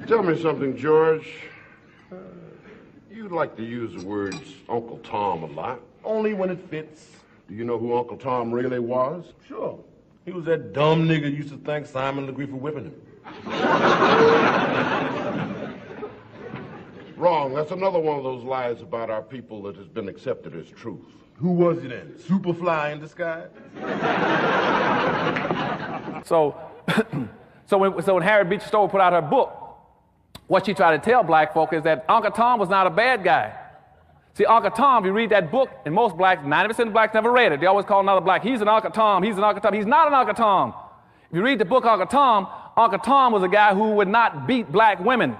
Tell me something, George. You like to use the words Uncle Tom a lot. Only when it fits. Do you know who Uncle Tom really was? Sure. He was that dumb nigga who used to thank Simon Legree for whipping him. Wrong. That's another one of those lies about our people that has been accepted as truth. Who was he then? Superfly in disguise? So when Harriet Beecher Stowe put out her book, what she tried to tell black folk is that Uncle Tom was not a bad guy. See, Uncle Tom, if you read that book, and most blacks, 90% of blacks never read it. They always call another black, he's an Uncle Tom, he's an Uncle Tom. He's not an Uncle Tom. If you read the book Uncle Tom was a guy who would not beat black women.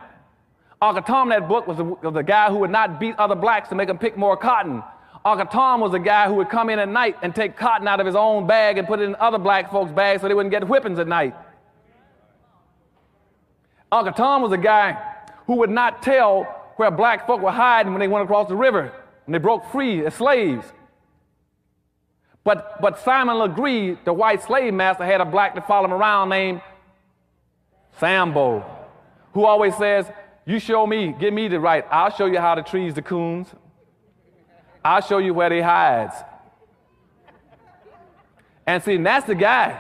Uncle Tom in that book was a guy who would not beat other blacks to make them pick more cotton. Uncle Tom was a guy who would come in at night and take cotton out of his own bag and put it in other black folks' bags so they wouldn't get whippings at night. Uncle Tom was a guy who would not tell where black folk were hiding when they went across the river and they broke free as slaves. But Simon Legree, the white slave master, had a black to follow him around named Sambo, who always says, you show me, give me the right, I'll show you how to trees the coons. I'll show you where they hides. And see, that's the guy.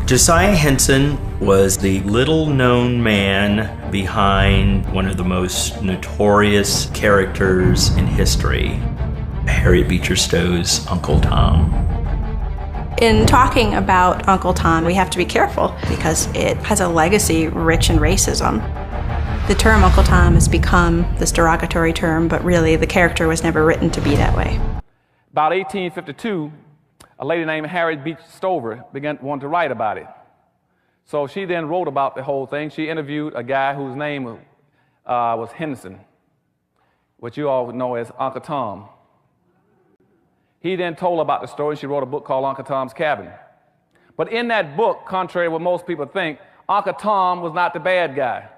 Josiah Henson was the little-known man behind one of the most notorious characters in history, Harriet Beecher Stowe's Uncle Tom. In talking about Uncle Tom, we have to be careful because it has a legacy rich in racism. The term Uncle Tom has become this derogatory term, but really the character was never written to be that way. About 1852, a lady named Harriet Beecher Stowe wanted to write about it. So she then wrote about the whole thing. She interviewed a guy whose name was Henson, what you all know as Uncle Tom. He then told about the story. She wrote a book called Uncle Tom's Cabin. But in that book, contrary to what most people think, Uncle Tom was not the bad guy.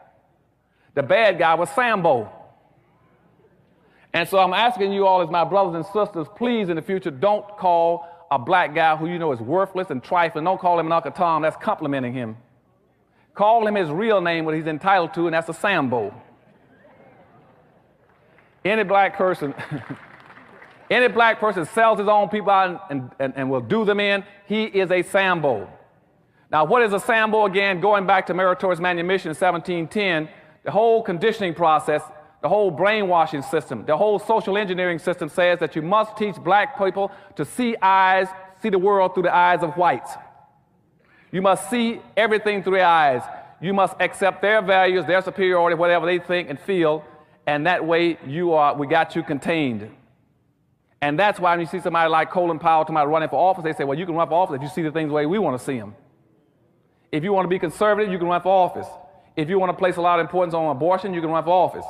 The bad guy was Sambo. And so I'm asking you all as my brothers and sisters, please in the future don't call a black guy who you know is worthless and trifling. Don't call him an Uncle Tom. That's complimenting him. Call him his real name, what he's entitled to, and that's a Sambo. Any black person sells his own people out and will do them in, he is a Sambo. Now, what is a Sambo again? Going back to Meritorious Manumission in 1710, the whole conditioning process, the whole brainwashing system, the whole social engineering system says that you must teach black people to see the world through the eyes of whites. You must see everything through their eyes. You must accept their values, their superiority, whatever they think and feel, and that way we got you contained. And that's why when you see somebody like Colin Powell running for office, they say, well, you can run for office if you see the things the way we want to see them. If you want to be conservative, you can run for office. If you want to place a lot of importance on abortion, you can run for office.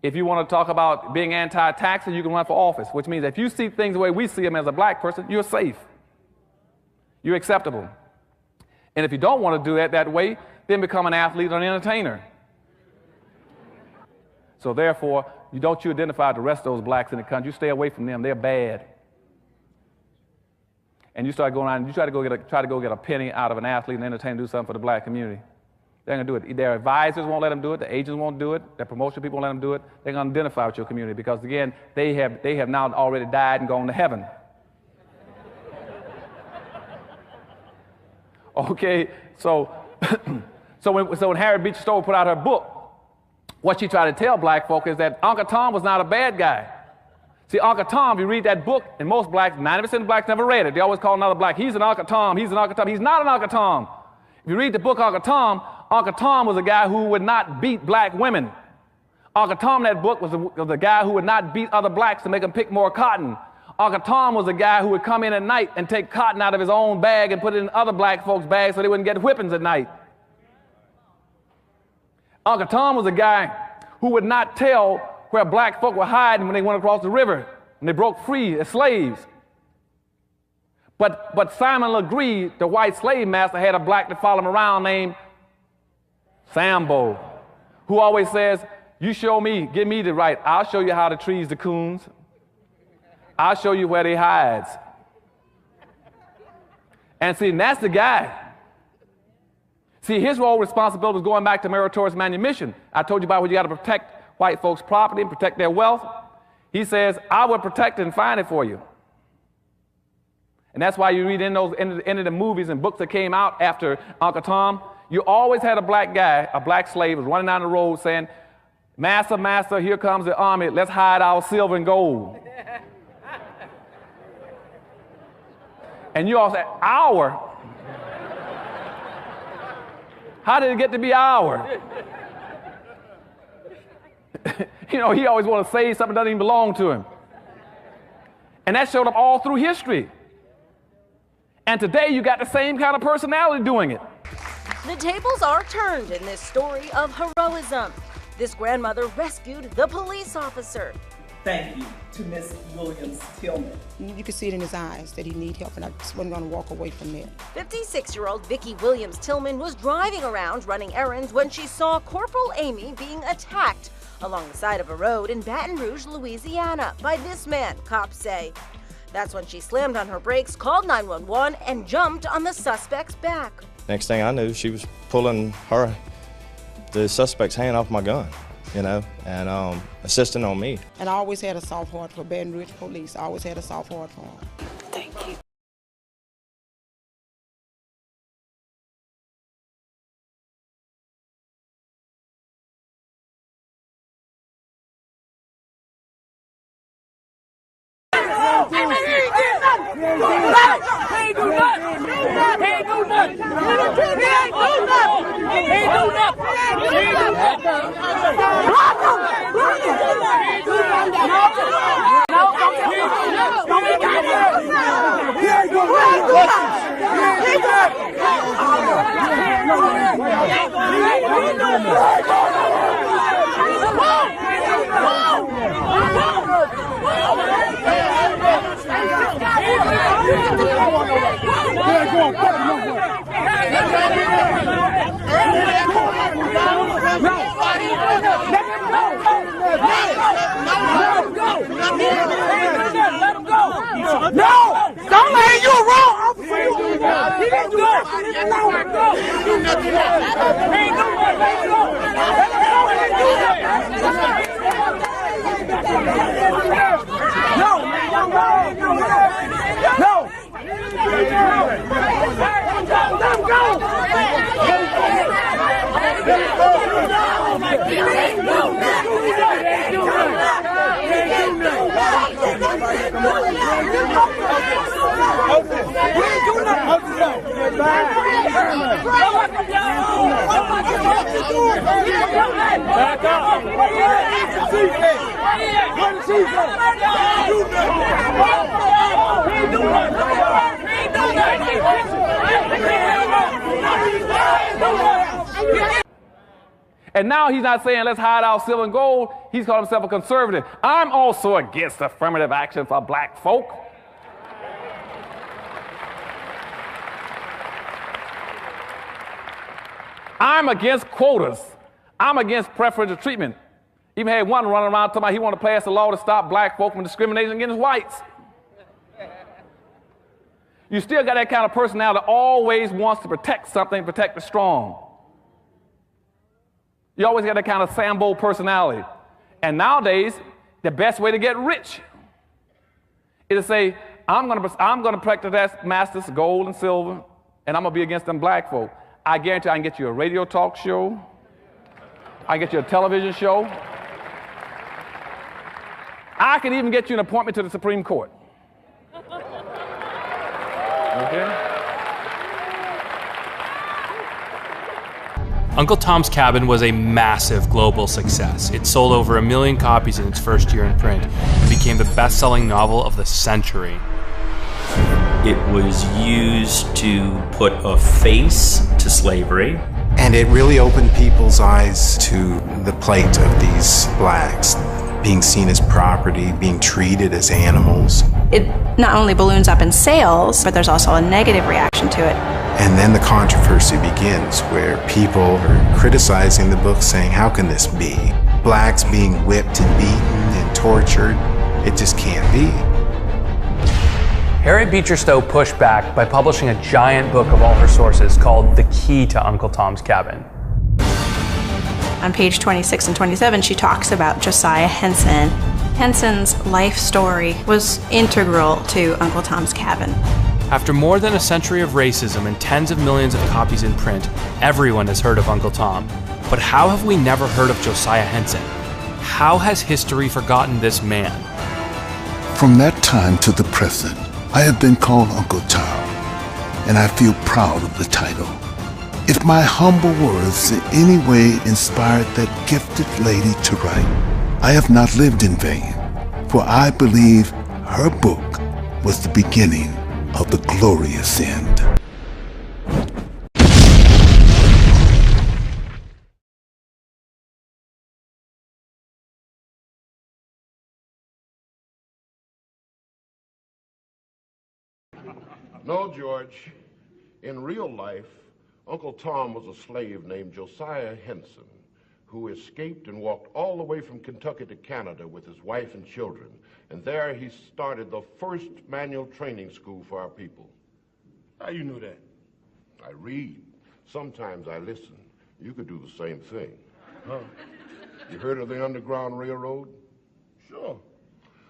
If you want to talk about being anti-taxing, you can run for office, which means if you see things the way we see them as a black person, you're safe. You're acceptable. And if you don't want to do that way, then become an athlete or an entertainer. So therefore, you identify with the rest of those blacks in the country. You stay away from them. They're bad. And you start going out and you try to go get a penny out of an athlete and entertainer, do something for the black community. They're going to do it. Their advisors won't let them do it. The agents won't do it. Their promotion people won't let them do it. They're going to identify with your community because, again, they have now already died and gone to heaven. Okay, so when Harriet Beecher Stowe put out her book, what she tried to tell black folk is that Uncle Tom was not a bad guy. See, Uncle Tom, if you read that book, and most blacks, 90% of blacks never read it. They always call another black, he's an Uncle Tom, he's an Uncle Tom. He's not an Uncle Tom. If you read the book Uncle Tom was a guy who would not beat black women. Uncle Tom in that book was a guy who would not beat other blacks to make them pick more cotton. Uncle Tom was a guy who would come in at night and take cotton out of his own bag and put it in other black folks' bags so they wouldn't get whippings at night. Uncle Tom was a guy who would not tell where black folk were hiding when they went across the river and they broke free as slaves. But Simon Legree, the white slave master, had a black to follow him around named Sambo, who always says, you show me, give me the right, I'll show you how to trees the coons. I'll show you where they hides. And see, that's the guy. See, his role responsibility was going back to meritorious manumission. I told you about where you got to protect white folks' property and protect their wealth. He says, I will protect it and find it for you. And that's why you read in the the movies and books that came out after Uncle Tom, you always had a black guy, a black slave, was running down the road saying, Master, master, here comes the army, let's hide our silver and gold. And you all say, our? How did it get to be our? You know, he always wants to say something that doesn't even belong to him. And that showed up all through history. And today you got the same kind of personality doing it. The tables are turned in this story of heroism. This grandmother rescued the police officer. Thank you to Miss Williams Tillman. You could see it in his eyes that he needed help, and I just wasn't going to walk away from there. 56-year-old Vicki Williams Tillman was driving around running errands when she saw Corporal Amy being attacked along the side of a road in Baton Rouge, Louisiana, by this man, cops say. That's when she slammed on her brakes, called 911, and jumped on the suspect's back. Next thing I knew, she was pulling the suspect's hand off my gun, you know, and assisting on me. And I always had a soft heart for Baton Rouge police. I always had a soft heart for them. Thank you. And now he's not saying let's hide our silver and gold. He's called himself a conservative. I'm also against affirmative action for black folk. I'm against quotas. I'm against preferential treatment. Even had one running around talking about he wanted to pass a law to stop black folk from discriminating against whites. You still got that kind of personality that always wants to protect something, protect the strong. You always got that kind of Sambo personality. And nowadays, the best way to get rich is to say, I'm going to protect that master's gold and silver, and I'm going to be against them black folk. I guarantee I can get you a radio talk show. I can get you a television show. I can even get you an appointment to the Supreme Court. Okay? Uncle Tom's Cabin was a massive global success. It sold over 1 million copies in its first year in print and became the best-selling novel of the century. It was used to put a face to slavery. And it really opened people's eyes to the plight of these blacks, being seen as property, being treated as animals. It not only balloons up in sales, but there's also a negative reaction to it. And then the controversy begins, where people are criticizing the book, saying, how can this be? Blacks being whipped and beaten and tortured, it just can't be. Harriet Beecher Stowe pushed back by publishing a giant book of all her sources called The Key to Uncle Tom's Cabin. On page 26 and 27, she talks about Josiah Henson. Henson's life story was integral to Uncle Tom's Cabin. After more than a century of racism and tens of millions of copies in print, everyone has heard of Uncle Tom. But how have we never heard of Josiah Henson? How has history forgotten this man? From that time to the present, I have been called Uncle Tom, and I feel proud of the title. If my humble words in any way inspired that gifted lady to write, I have not lived in vain, for I believe her book was the beginning of the glorious end. No, George. In real life, Uncle Tom was a slave named Josiah Henson, who escaped and walked all the way from Kentucky to Canada with his wife and children. And there he started the first manual training school for our people. How you know that? I read. Sometimes I listen. You could do the same thing. Huh? You heard of the Underground Railroad? Sure.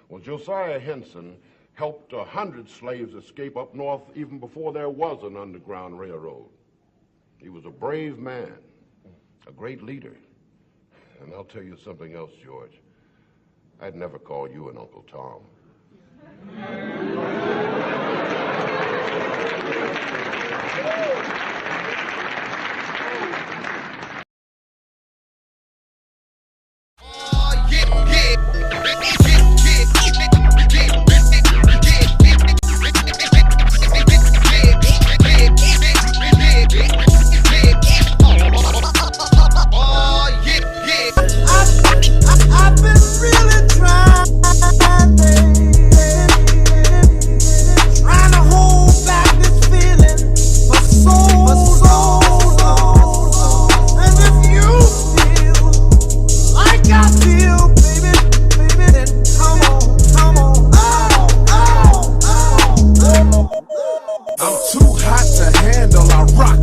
Well, Josiah Henson helped 100 slaves escape up north even before there was an Underground Railroad. He was a brave man, a great leader. And I'll tell you something else, George. I'd never call you an Uncle Tom. I'm too hot to handle, I rock